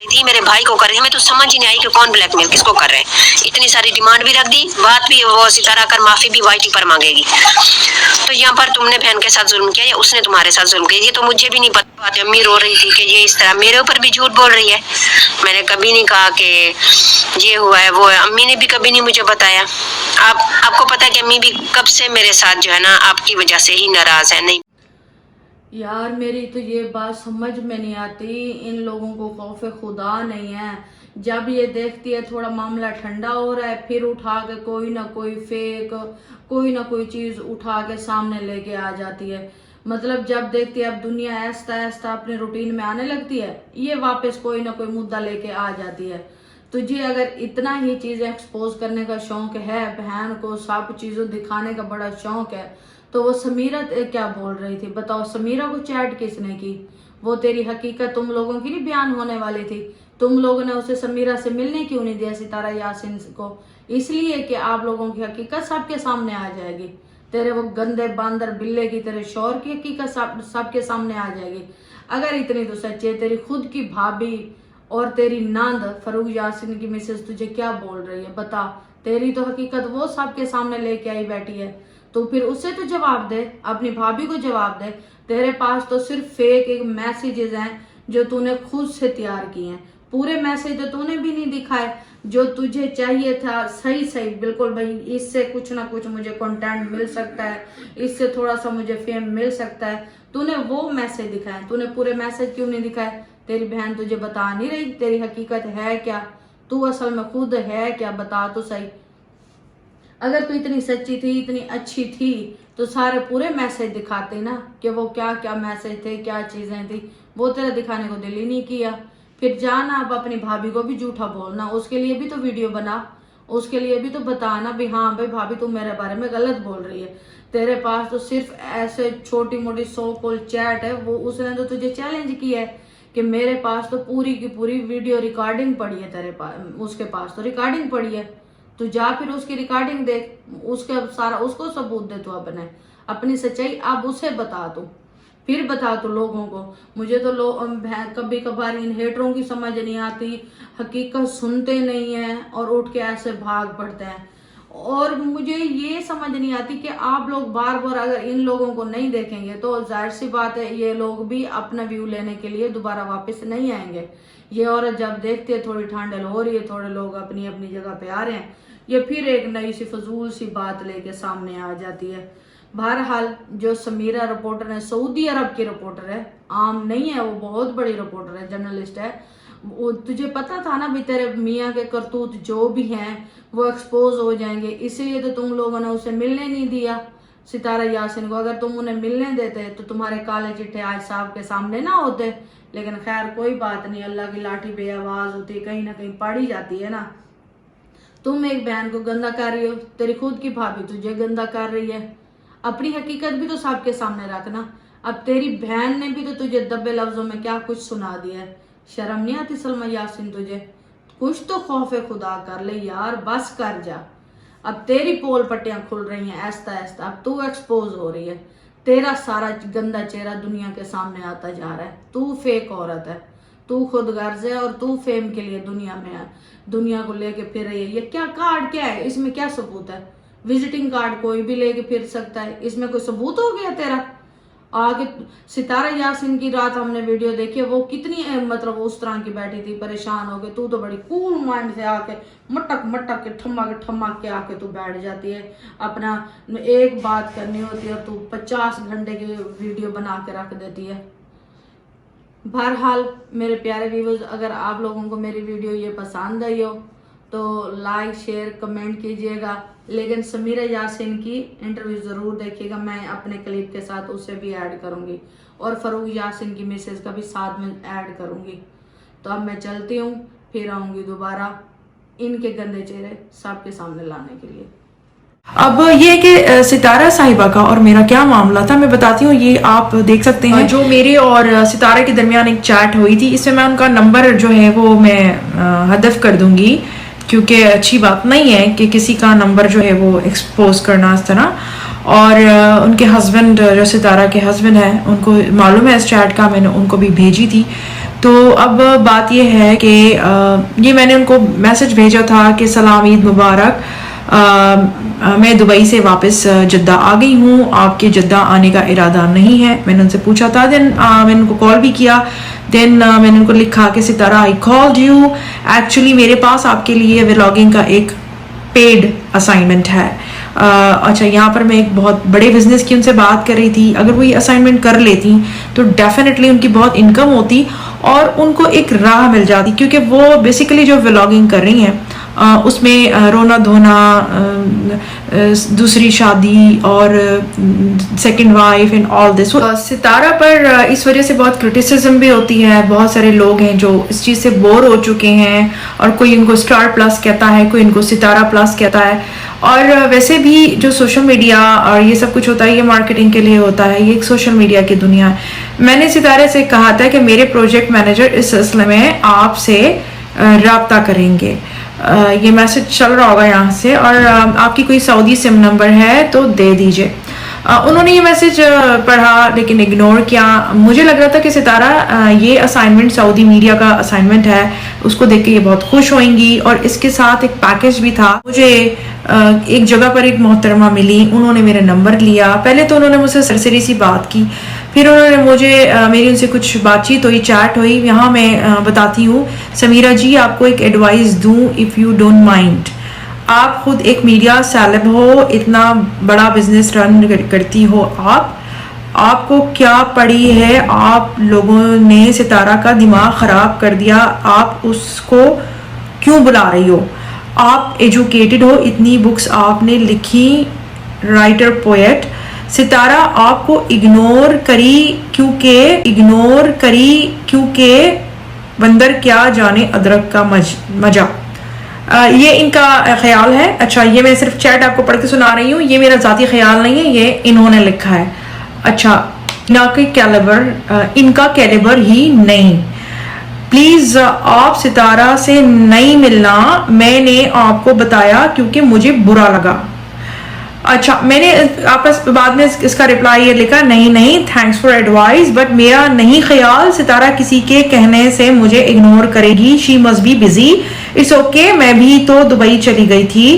थी, मेरे भाई को कर रही थी, मैं तो समझ ही नहीं आई कि कौन ब्लैकमेल किसको कर रहे हैं। इतनी सारी डिमांड भी रख दी, बात भी वो सितारा कर माफी भी वाईटी पर मांगेगी। तो यहाँ पर तुमने बहन के साथ जुल्म किया या उसने तुम्हारे साथ जुल्म किया, ये तो मुझे भी नहीं पता। बात अम्मी रो रही थी कि ये इस तरह मेरे ऊपर भी झूठ बोल रही है। मैंने कभी नहीं कहा कि ये हुआ है वो है, अम्मी ने भी कभी नहीं मुझे बताया। आपको पता है कि अम्मी भी कब से मेरे साथ जो है ना आपकी वजह से ही नाराज है। नहीं यार मेरी तो ये बात समझ में नहीं आती, इन लोगों को खौफ खुदा नहीं है। जब ये देखती है थोड़ा मामला ठंडा हो रहा है, फिर उठा के कोई ना कोई फेक कोई ना कोई चीज उठा के सामने लेके आ जाती है। मतलब जब देखती है अब दुनिया ऐसा ऐसा अपने रूटीन में आने लगती है, ये वापस कोई ना कोई मुद्दा लेके आ जाती है। तुझे अगर इतना ही चीजें एक्सपोज करने का शौक है, बहन को सब चीजों दिखाने का बड़ा शौक है, तो वो समीरा क्या बोल रही थी बताओ? समीरा को चैट किसने की? वो तेरी हकीकत तुम लोगों की नहीं बयान होने वाली थी? तुम लोगों ने उसे समीरा से मिलने क्यों नहीं दिया, सितारा यासीन को? इसलिए कि आप लोगों की हकीकत सबके सामने आ जाएगी। तेरे वो गंदे बांदर बिल्ले की, तेरे शौहर की हकीकत सबके सामने आ जाएगी। अगर इतनी तो सच्ची है, तेरी खुद की भाभी और तेरी नंद फरूक यासीन की मिसेज तुझे क्या बोल रही है बता? तेरी तो हकीकत वो सबके सामने लेके आई बैठी है, तो फिर उससे तो जवाब दे, अपनी भाभी को जवाब दे। तेरे पास तो सिर्फ फेक एक मैसेजेस हैं जो तूने खुद से तैयार किए हैं। पूरे मैसेज तो तूने भी नहीं दिखाए जो तुझे चाहिए था। सही सही बिल्कुल भाई, इससे कुछ ना कुछ मुझे कंटेंट मिल सकता है, इससे थोड़ा सा मुझे फेम मिल सकता है, तूने वो मैसेज दिखाए। तूने पूरे मैसेज क्यों नहीं दिखाए? तेरी बहन तुझे बता नहीं रही तेरी हकीकत है क्या, तू असल में खुद है क्या, बता तो सही। अगर तू इतनी सच्ची थी, इतनी अच्छी थी, तो सारे पूरे मैसेज दिखाते ना कि वो क्या क्या मैसेज थे, क्या चीजें थी। वो तेरा दिखाने को दिल ही नहीं किया। फिर जाना अब अपनी भाभी को भी झूठा बोलना, उसके लिए भी तो वीडियो बना, उसके लिए भी तो बताना भी हाँ भाई भाभी तुम मेरे बारे में गलत बोल रही है। तेरे पास तो सिर्फ ऐसे छोटी मोटी सो कॉल चैट है। वो उसने तो तुझे चैलेंज किया है कि मेरे पास तो पूरी की पूरी वीडियो रिकॉर्डिंग पड़ी है, तेरे पास उसके पास तो रिकॉर्डिंग पड़ी है। तू जा फिर उसकी रिकॉर्डिंग देख, उसके सारा उसको सबूत दे, तू अपनी सच्चाई अब उसे बता। तू फिर बता तो लोगों को। मुझे तो कभी कभार इन हेटरों की समझ नहीं आती, हकीकत सुनते नहीं है और उठ के ऐसे भाग पड़ते हैं। और मुझे ये समझ नहीं आती कि आप लोग बार बार अगर इन लोगों को नहीं देखेंगे तो जाहिर सी बात है ये लोग भी अपना व्यू लेने के लिए दोबारा वापस नहीं आएंगे। ये औरत जब देखती है थोड़ी ठंडल हो रही है, थोड़े लोग अपनी अपनी जगह पे आ रहे हैं, ये फिर एक नई सी फजूल सी बात लेके सामने आ जाती है। बहरहाल जो समीरा रिपोर्टर है, सऊदी अरब की रिपोर्टर है, आम नहीं है, वो बहुत बड़ी रिपोर्टर है, जर्नलिस्ट है। वो तुझे पता था ना भी तेरे मियाँ के करतूत जो भी हैं वो एक्सपोज हो जाएंगे, इसलिए तो तुम लोगों ने उसे मिलने नहीं दिया सितारा यासीन को। अगर तुम उन्हें मिलने देते तो तुम्हारे काले चिट्ठे आज साहब के सामने ना होते। लेकिन खैर कोई बात नहीं, अल्लाह की लाठी बेआवाज होती है, कहीं ना कहीं पड़ी जाती है ना। तुम एक बहन को गंदा कर रही हो, तेरी खुद की भाभी तुझे गंदा कर रही है। अपनी हकीकत भी तो सबके सामने रखना। अब तेरी बहन ने भी तो तुझे दबे लफ्जों में क्या कुछ सुना दिया है। शर्म नहीं आती सलमा यासीन तुझे? कुछ तो खौफे खुदा कर ले यार, बस कर जा। अब तेरी पोल पट्टियां खुल रही हैं ऐसा ऐसा, अब तू एक्सपोज हो रही है, तेरा सारा गंदा चेहरा दुनिया के सामने आता जा रहा है। तू फेक औरत है, तू खुद गर्ज है और तू फेम के लिए दुनिया में है, दुनिया को लेके फिर रही है। ये क्या कार्ड क्या है, इसमें क्या सबूत है? विजिटिंग कार्ड कोई भी लेके फिर सकता है, इसमें कोई सबूत हो गया तेरा? आगे सितारा यासीन की रात हमने वीडियो देखी, वो कितनी मतलब उस तरह की बैठी थी, परेशान हो गई। तू तो बड़ी कूल माइंड से आके मटक मटक के ठमक के आके तू बैठ जाती है। अपना एक बात करनी होती है तू 50 घंटे की वीडियो बना के रख देती है। बहरहाल मेरे प्यारे व्यूअर्स, अगर आप लोगों को मेरी वीडियो ये पसंद आई हो तो लाइक शेयर कमेंट कीजिएगा। लेकिन समीरा यासीन की इंटरव्यू ज़रूर देखिएगा, मैं अपने क्लिप के साथ उसे भी ऐड करूंगी और फरूक यासीन की मैसेज का भी साथ में ऐड करूंगी। तो अब मैं चलती हूँ, फिर आऊँगी दोबारा इनके गंदे चेहरे सबके सामने लाने के लिए। अब ये कि सितारा साहिबा का और मेरा क्या मामला था मैं बताती हूँ। ये आप देख सकते हैं जो मेरे और सितारा के दरमियान एक चैट हुई थी, इसमें मैं उनका नंबर जो है वो मैं हदफ कर दूंगी, क्योंकि अच्छी बात नहीं है कि किसी का नंबर जो है वो एक्सपोज करना इस तरह। और उनके हस्बैंड जो सितारा के हस्बैंड हैं उनको मालूम है इस चैट का, मैंने उनको भी भेजी थी। تو اب بات یہ ہے کہ یہ میں نے ان کو میسج بھیجا تھا کہ سلام عید مبارک، میں دبئی سے واپس جدہ آ گئی ہوں، آپ کے جدہ آنے کا ارادہ نہیں ہے. میں نے ان سے پوچھا تھا، دین میں نے ان کو کال بھی کیا، دین میں نے ان کو لکھا کہ ستارہ آئی کالڈ یو، ایکچولی میرے پاس آپ کے لیے ولاگنگ کا ایک پیڈ اسائنمنٹ ہے. اچھا، یہاں پر میں ایک بہت بڑے بزنس کی ان سے بات کر رہی تھی، اگر وہ یہ اسائنمنٹ کر لیتی تو ڈیفینیٹلی ان کی بہت انکم ہوتی اور ان کو ایک راہ مل جاتی، کیونکہ وہ بیسیکلی جو ولاگنگ کر رہی ہیں اس میں رونا دھونا، دوسری شادی اور سیکنڈ وائف اینڈ آل دس. ستارہ پر اس وجہ سے بہت کرٹیسزم بھی ہوتی ہے. بہت سارے لوگ ہیں جو اس چیز سے بور ہو چکے ہیں، اور کوئی ان کو اسٹار پلس کہتا ہے، کوئی ان کو ستارہ پلس کہتا ہے. اور ویسے بھی جو سوشل میڈیا اور یہ سب کچھ ہوتا ہے، یہ مارکیٹنگ کے لیے ہوتا ہے، یہ ایک سوشل میڈیا کی دنیا ہے. میں نے ستارے سے کہا تھا کہ میرے پروجیکٹ مینیجر اس سلسلے میں آپ سے رابطہ کریں گے. یہ میسج چل رہا ہوگا یہاں سے، اور آپ کی کوئی سعودی سم نمبر ہے تو دے دیجئے. انہوں نے یہ میسج پڑھا لیکن اگنور کیا. مجھے لگ رہا تھا کہ ستارہ یہ اسائنمنٹ سعودی میڈیا کا اسائنمنٹ ہے، اس کو دیکھ کے یہ بہت خوش ہوئیں گی، اور اس کے ساتھ ایک پیکج بھی تھا. مجھے ایک جگہ پر ایک محترمہ ملی، انہوں نے میرا نمبر لیا. پہلے تو انہوں نے مجھ سے سرسری سی بات کی، پھر انہوں نے مجھے میری ان سے کچھ بات چیت ہوئی، چیٹ ہوئی. یہاں میں بتاتی ہوں سمیرہ جی، آپ کو ایک ایڈوائز دوں، اف یو ڈونٹ مائنڈ. آپ خود ایک میڈیا سیلب ہو، اتنا بڑا بزنس رن کرتی ہو، آپ کو کیا پڑی ہے؟ آپ لوگوں نے ستارہ کا دماغ خراب کر دیا، آپ اس کو کیوں بلا رہی ہو؟ آپ ایجوکیٹڈ ہو، اتنی بکس آپ نے لکھی، رائٹر پوئٹ. ستارہ آپ کو اگنور کری کیونکہ بندر کیا جانے ادرک کا مزہ. یہ ان کا خیال ہے. اچھا، یہ میں صرف چیٹ آپ کو پڑھ کے سنا رہی ہوں، یہ میرا ذاتی خیال نہیں ہے، یہ انہوں نے لکھا ہے. اچھا، ان کا کیلیبر ہی نہیں. پلیز آپ ستارہ سے نہیں ملنا، میں نے آپ کو بتایا کیونکہ مجھے برا لگا. اچھا، میں نے آپس بعد میں اس کا رپلائی یہ لکھا، نہیں تھینکس فار ایڈوائز، بٹ میرا نہیں خیال ستارہ کسی کے کہنے سے مجھے اگنور کرے گی. She must be busy. It's okay, میں بھی تو دبئی چلی گئی تھی.